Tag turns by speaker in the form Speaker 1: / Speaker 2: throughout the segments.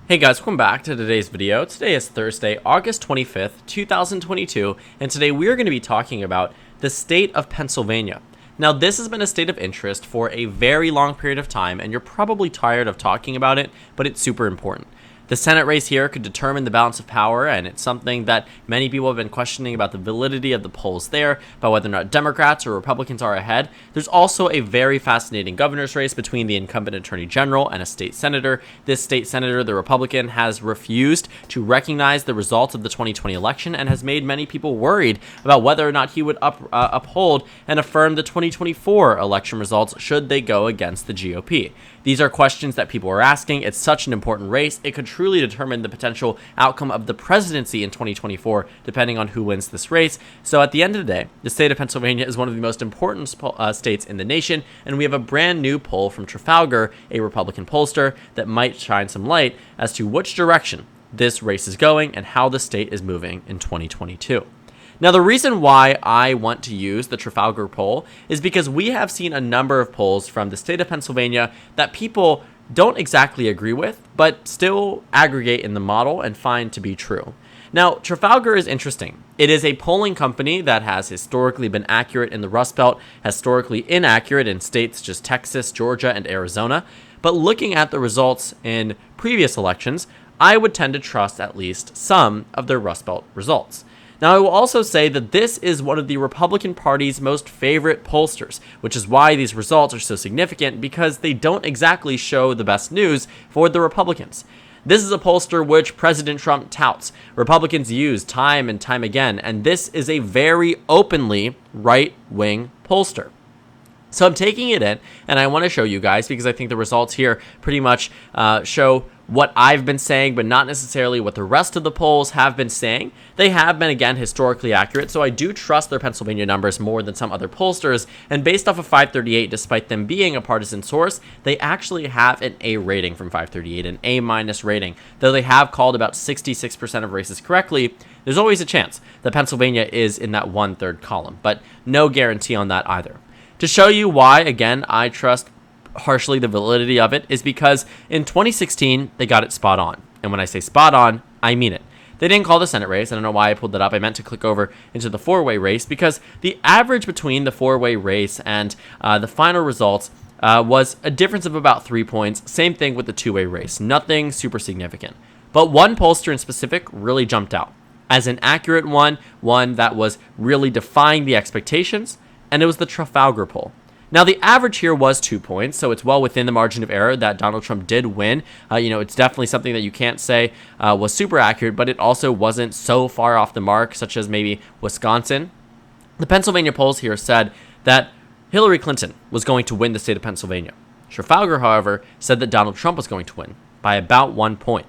Speaker 1: Hey guys, welcome back to today's video. Today is Thursday, August 25th, 2022, and today we are going to be talking about the state of Pennsylvania. Now, this has been a state of interest for a very long period of time, and you're probably tired of talking about it, but it's super important. The Senate race here could determine the balance of power, and it's something that many people have been questioning about the validity of the polls there, about whether or not Democrats or Republicans are ahead. There's also a very fascinating governor's race between the incumbent attorney general and a state senator. This state senator, the Republican, has refused to recognize the results of the 2020 election and has made many people worried about whether or not he would uphold and affirm the 2024 election results should they go against the GOP. These are questions that people are asking. It's such an important race. It could truly determine the potential outcome of the presidency in 2024, depending on who wins this race. So at the end of the day, the state of Pennsylvania is one of the most important states in the nation, and we have a brand new poll from Trafalgar, a Republican pollster, that might shine some light as to which direction this race is going and how the state is moving in 2022. Now, the reason why I want to use the Trafalgar poll is because we have seen a number of polls from the state of Pennsylvania that people don't exactly agree with, but still aggregate in the model and find to be true. Now, Trafalgar is interesting. It is a polling company that has historically been accurate in the Rust Belt, historically inaccurate in states such as Texas, Georgia, and Arizona. But looking at the results in previous elections, I would tend to trust at least some of their Rust Belt results. Now, I will also say that this is one of the Republican Party's most favorite pollsters, which is why these results are so significant, because they don't exactly show the best news for the Republicans. This is a pollster which President Trump touts. Republicans use time and time again, and this is a very openly right-wing pollster. So I'm taking it in, and I want to show you guys because I think the results here pretty much show what I've been saying, but not necessarily what the rest of the polls have been saying. They have been, again, historically accurate, so I do trust their Pennsylvania numbers more than some other pollsters, and based off of FiveThirtyEight, despite them being a partisan source, they actually have an A rating from FiveThirtyEight, an A- rating. Though they have called about 66% of races correctly, there's always a chance that Pennsylvania is in that one-third column, but no guarantee on that either. To show you why, again, I trust harshly the validity of it is because in 2016, they got it spot on. And when I say spot on, I mean it. They didn't call the Senate race. I don't know why I pulled that up. I meant to click over into the four-way race because the average between the four-way race and the final results was a difference of about 3 points. Same thing with the two-way race. Nothing super significant. But one pollster in specific really jumped out as an accurate one that was really defying the expectations, and it was the Trafalgar poll. Now, the average here was 2 points, so it's well within the margin of error that Donald Trump did win. It's definitely something that you can't say was super accurate, but it also wasn't so far off the mark, such as maybe Wisconsin. The Pennsylvania polls here said that Hillary Clinton was going to win the state of Pennsylvania. Trafalgar, however, said that Donald Trump was going to win by about 1 point.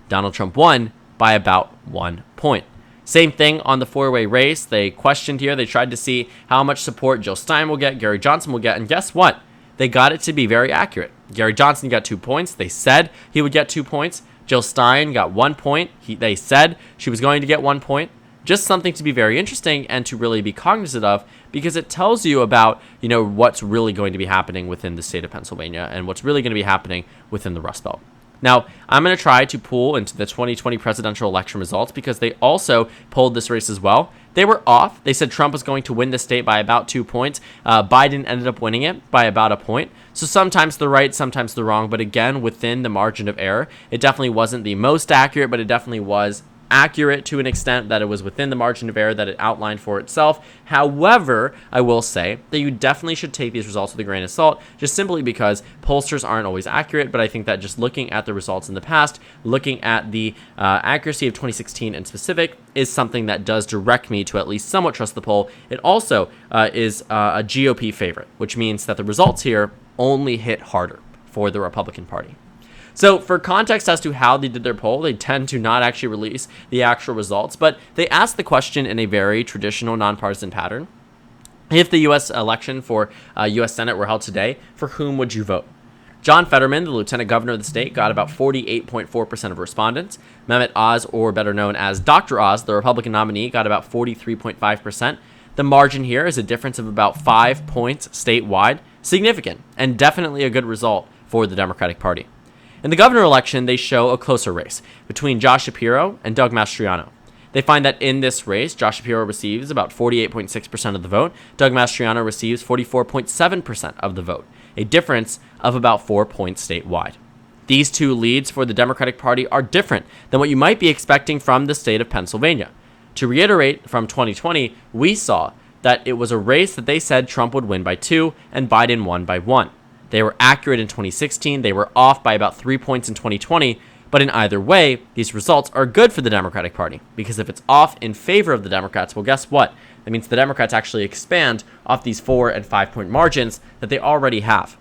Speaker 1: Donald Trump won by about 1 point. Same thing on the four-way race. They questioned here. They tried to see how much support Jill Stein will get, Gary Johnson will get, and guess what? They got it to be very accurate. Gary Johnson got 2 points. They said he would get 2 points. Jill Stein got 1 point. They said she was going to get 1 point. Just something to be very interesting and to really be cognizant of because it tells you about, what's really going to be happening within the state of Pennsylvania and what's really going to be happening within the Rust Belt. Now, I'm going to try to pull into the 2020 presidential election results because they also polled this race as well. They were off. They said Trump was going to win the state by about 2 points. Biden ended up winning it by about 1 point. So sometimes they're right, sometimes they're wrong. But again, within the margin of error, it definitely wasn't the most accurate, but it definitely was accurate to an extent that it was within the margin of error that it outlined for itself. However, I will say that you definitely should take these results with a grain of salt, just simply because pollsters aren't always accurate. But I think that just looking at the results in the past, looking at the accuracy of 2016 in specific, is something that does direct me to at least somewhat trust the poll. It also is a GOP favorite, which means that the results here only hit harder for the Republican Party. So for context as to how they did their poll, they tend to not actually release the actual results, but they asked the question in a very traditional nonpartisan pattern. If the U.S. election for U.S. Senate were held today, for whom would you vote? John Fetterman, the lieutenant governor of the state, got about 48.4% of respondents. Mehmet Oz, or better known as Dr. Oz, the Republican nominee, got about 43.5%. The margin here is a difference of about 5 points statewide. Significant, and definitely a good result for the Democratic Party. In the governor election, they show a closer race between Josh Shapiro and Doug Mastriano. They find that in this race, Josh Shapiro receives about 48.6% of the vote. Doug Mastriano receives 44.7% of the vote, a difference of about 4 points statewide. These two leads for the Democratic Party are different than what you might be expecting from the state of Pennsylvania. To reiterate, from 2020, we saw that it was a race that they said Trump would win by 2 and Biden won by 1. They were accurate in 2016, they were off by about 3 points in 2020, but in either way, these results are good for the Democratic Party, because if it's off in favor of the Democrats, well, guess what? That means the Democrats actually expand off these 4 and 5 point margins that they already have.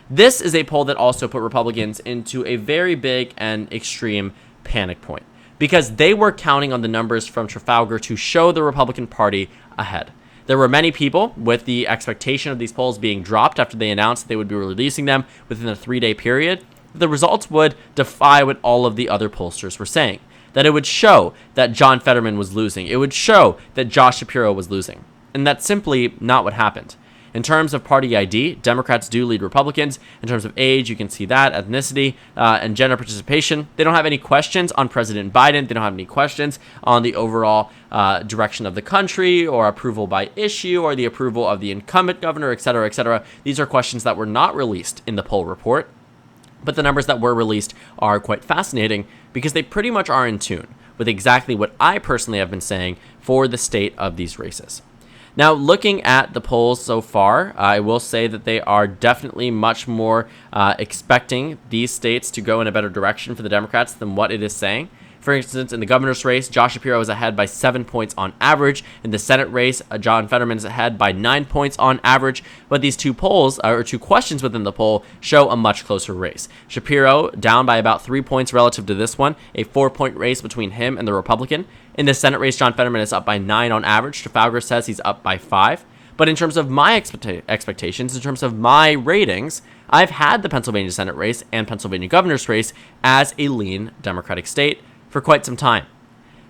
Speaker 1: This is a poll that also put Republicans into a very big and extreme panic point, because they were counting on the numbers from Trafalgar to show the Republican Party ahead. There were many people with the expectation of these polls being dropped after they announced they would be releasing them within a 3-day period. The results would defy what all of the other pollsters were saying, that it would show that John Fetterman was losing. It would show that Josh Shapiro was losing. And that's simply not what happened. In terms of party ID, Democrats do lead Republicans. In terms of age, you can see that, ethnicity, and gender participation. They don't have any questions on President Biden. They don't have any questions on the overall direction of the country or approval by issue or the approval of the incumbent governor, et cetera, et cetera. These are questions that were not released in the poll report. But the numbers that were released are quite fascinating because they pretty much are in tune with exactly what I personally have been saying for the state of these races. Now, looking at the polls so far, I will say that they are definitely much more expecting these states to go in a better direction for the Democrats than what it is saying. For instance, in the governor's race, Josh Shapiro is ahead by 7 points on average. In the Senate race, John Fetterman is ahead by 9 points on average. But these two polls, or two questions within the poll, show a much closer race. Shapiro down by about 3 points relative to this one, a 4-point race between him and the Republican. In the Senate race, John Fetterman is up by 9 on average. Trafalgar says he's up by 5. But in terms of my expectations, in terms of my ratings, I've had the Pennsylvania Senate race and Pennsylvania governor's race as a lean Democratic state for quite some time.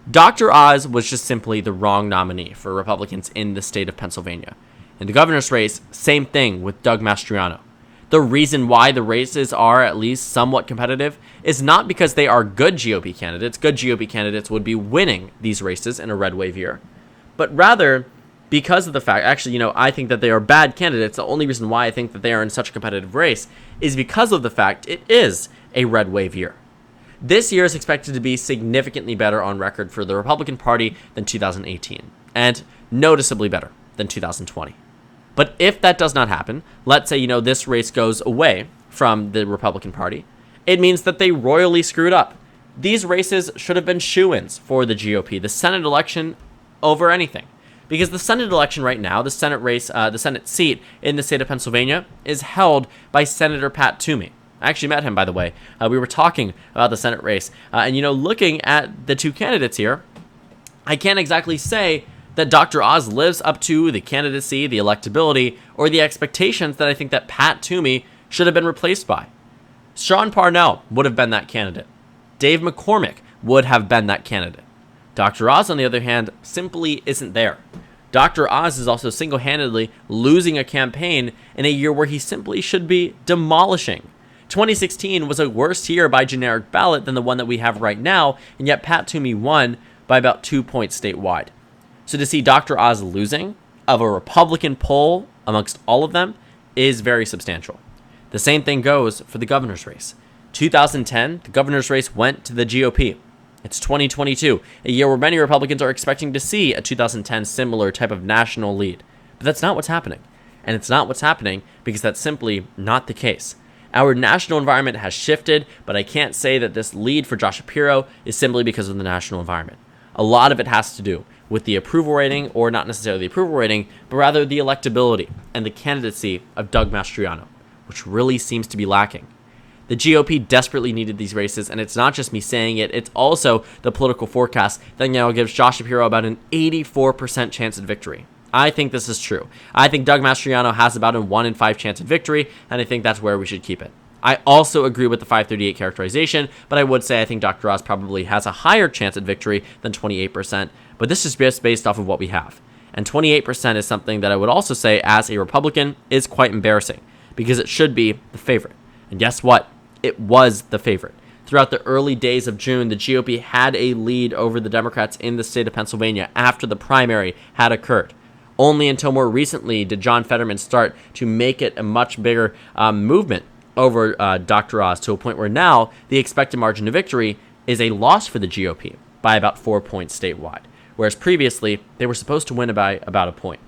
Speaker 1: Dr. Oz was just simply the wrong nominee for Republicans in the state of Pennsylvania. In the governor's race, same thing with Doug Mastriano. The reason why the races are at least somewhat competitive is not because they are good GOP candidates. Good GOP candidates would be winning these races in a red wave year, but rather because of the fact, actually, I think that they are bad candidates. The only reason why I think that they are in such a competitive race is because of the fact it is a red wave year. This year is expected to be significantly better on record for the Republican Party than 2018, and noticeably better than 2020. But if that does not happen, let's say, this race goes away from the Republican Party, it means that they royally screwed up. These races should have been shoo-ins for the GOP, the Senate election over anything. Because the Senate election right now, the Senate race, the Senate seat in the state of Pennsylvania is held by Senator Pat Toomey. I actually met him, by the way. We were talking about the Senate race. And, looking at the two candidates here, I can't exactly say that Dr. Oz lives up to the candidacy, the electability, or the expectations that I think that Pat Toomey should have been replaced by. Sean Parnell would have been that candidate. Dave McCormick would have been that candidate. Dr. Oz, on the other hand, simply isn't there. Dr. Oz is also single-handedly losing a campaign in a year where he simply should be demolishing. 2016 was a worse year by generic ballot than the one that we have right now, and yet Pat Toomey won by about 2 points statewide. So to see Dr. Oz losing of a Republican poll amongst all of them is very substantial. The same thing goes for the governor's race. 2010, the governor's race went to the GOP. It's 2022, a year where many Republicans are expecting to see a 2010 similar type of national lead. But that's not what's happening. And it's not what's happening because that's simply not the case. Our national environment has shifted, but I can't say that this lead for Josh Shapiro is simply because of the national environment. A lot of it has to do with the approval rating, or not necessarily the approval rating, but rather the electability and the candidacy of Doug Mastriano, which really seems to be lacking. The GOP desperately needed these races, and it's not just me saying it, it's also the political forecast that now gives Josh Shapiro about an 84% chance of victory. I think this is true. I think Doug Mastriano has about a 1 in 5 chance of victory, and I think that's where we should keep it. I also agree with the 538 characterization, but I would say I think Dr. Oz probably has a higher chance at victory than 28%, but this is just based off of what we have. And 28% is something that I would also say, as a Republican, is quite embarrassing, because it should be the favorite. And guess what? it was the favorite. Throughout the early days of June, the GOP had a lead over the Democrats in the state of Pennsylvania after the primary had occurred. Only until more recently did John Fetterman start to make it a much bigger movement over Dr. Oz, to a point where now the expected margin of victory is a loss for the GOP by about 4 points statewide, whereas previously they were supposed to win by about a point.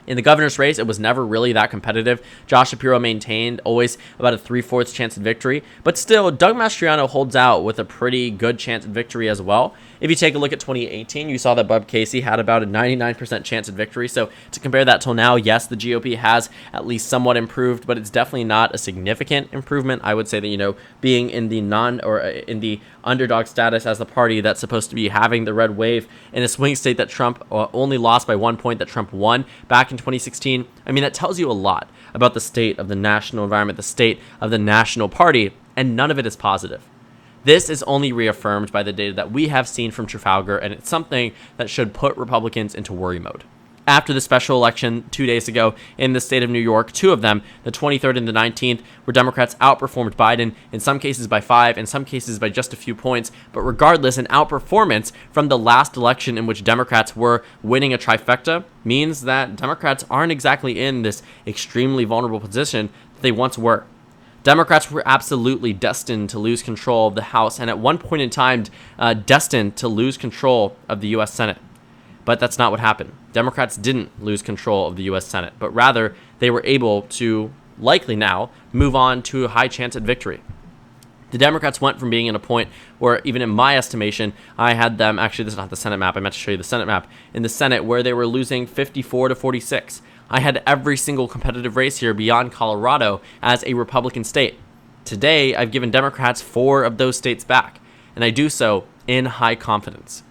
Speaker 1: In the governor's race, it was never really that competitive. Josh Shapiro maintained always about a 3/4 chance of victory, but still, Doug Mastriano holds out with a pretty good chance of victory as well. If you take a look at 2018, you saw that Bub Casey had about a 99% chance of victory. So to compare that till now, yes, the GOP has at least somewhat improved, but it's definitely not a significant improvement. I would say that, being in the in the underdog status as the party that's supposed to be having the red wave in a swing state that Trump only lost by 1 point, that Trump won back in 2016. I mean, that tells you a lot about the state of the national environment, the state of the national party, and none of it is positive. This is only reaffirmed by the data that we have seen from Trafalgar, and it's something that should put Republicans into worry mode. After the special election 2 days ago in the state of New York, two of them, the 23rd and the 19th, where Democrats outperformed Biden, in some cases by 5, in some cases by just a few points. But regardless, an outperformance from the last election in which Democrats were winning a trifecta means that Democrats aren't exactly in this extremely vulnerable position that they once were. Democrats were absolutely destined to lose control of the House, and at one point in time, destined to lose control of the U.S. Senate. But that's not what happened. Democrats didn't lose control of the U.S. Senate, but rather they were able to, likely now, move on to a high chance at victory. The Democrats went from being in a point where, even in my estimation, I had them, actually this is not the Senate map, I meant to show you the Senate map, in the Senate where they were losing 54-46. I had every single competitive race here beyond Colorado as a Republican state. Today, I've given Democrats 4 of those states back, and I do so in high confidence.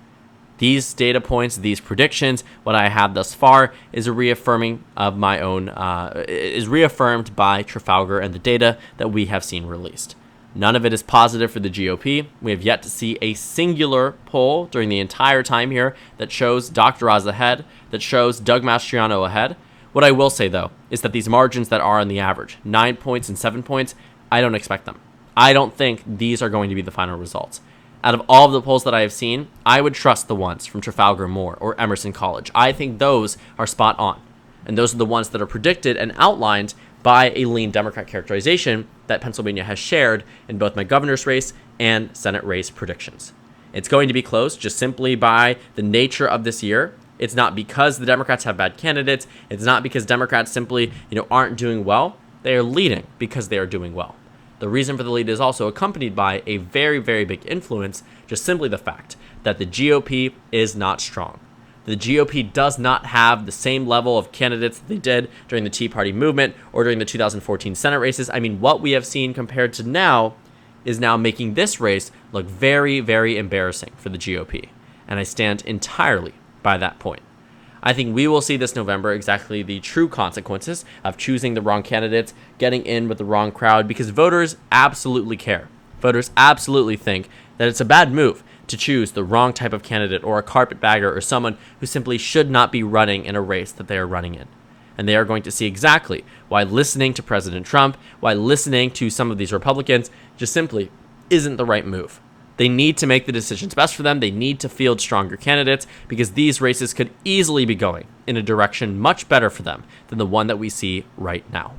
Speaker 1: These data points, these predictions, what I have thus far is a reaffirming of my own, is reaffirmed by Trafalgar and the data that we have seen released. None of it is positive for the GOP. We have yet to see a singular poll during the entire time here that shows Dr. Oz ahead, that shows Doug Mastriano ahead. What I will say, though, is that these margins that are on the average, 9 points and 7 points, I don't expect them. I don't think these are going to be the final results. Out of all of the polls that I have seen, I would trust the ones from Trafalgar more or Emerson College. I think those are spot on. And those are the ones that are predicted and outlined by a lean Democrat characterization that Pennsylvania has shared in both my governor's race and Senate race predictions. It's going to be close just simply by the nature of this year. It's not because the Democrats have bad candidates. It's not because Democrats simply, aren't doing well. They are leading because they are doing well. The reason for the lead is also accompanied by a very, very big influence, just simply the fact that the GOP is not strong. The GOP does not have the same level of candidates that they did during the Tea Party movement or during the 2014 Senate races. I mean, what we have seen compared to now is now making this race look very, very embarrassing for the GOP. And I stand entirely by that point. I think we will see this November exactly the true consequences of choosing the wrong candidates, getting in with the wrong crowd, because voters absolutely care. Voters absolutely think that it's a bad move to choose the wrong type of candidate or a carpetbagger or someone who simply should not be running in a race that they are running in. And they are going to see exactly why listening to President Trump, why listening to some of these Republicans just simply isn't the right move. They need to make the decisions best for them. They need to field stronger candidates because these races could easily be going in a direction much better for them than the one that we see right now.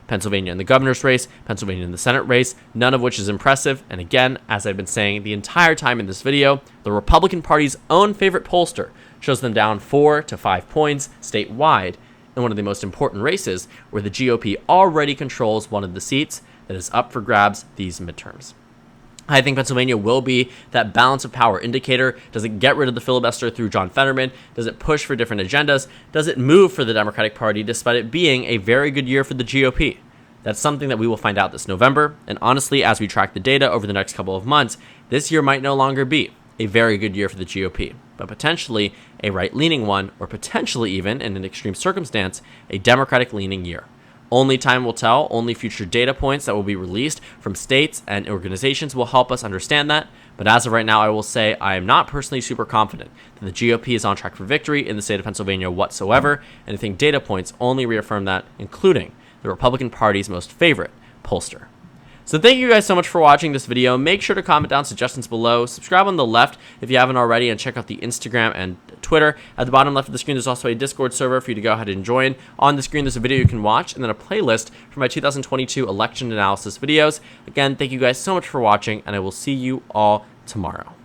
Speaker 1: Pennsylvania in the governor's race, Pennsylvania in the Senate race, none of which is impressive. And again, as I've been saying the entire time in this video, the Republican Party's own favorite pollster shows them down 4 to 5 points statewide in one of the most important races where the GOP already controls one of the seats that is up for grabs these midterms. I think Pennsylvania will be that balance of power indicator. Does it get rid of the filibuster through John Fetterman? Does it push for different agendas? Does it move for the Democratic Party despite it being a very good year for the GOP? That's something that we will find out this November. And honestly, as we track the data over the next couple of months, this year might no longer be a very good year for the GOP, but potentially a right-leaning one, or potentially even, in an extreme circumstance, a Democratic-leaning year. Only time will tell. Only future data points that will be released from states and organizations will help us understand that. But as of right now, I will say I am not personally super confident that the GOP is on track for victory in the state of Pennsylvania whatsoever. And I think data points only reaffirm that, including the Republican Party's most favorite pollster. So thank you guys so much for watching this video. Make sure to comment down suggestions below. Subscribe on the left if you haven't already, and check out the Instagram and Twitter. At the bottom left of the screen, there's also a Discord server for you to go ahead and join. On the screen, there's a video you can watch, and then a playlist for my 2022 election analysis videos. Again, thank you guys so much for watching, and I will see you all tomorrow.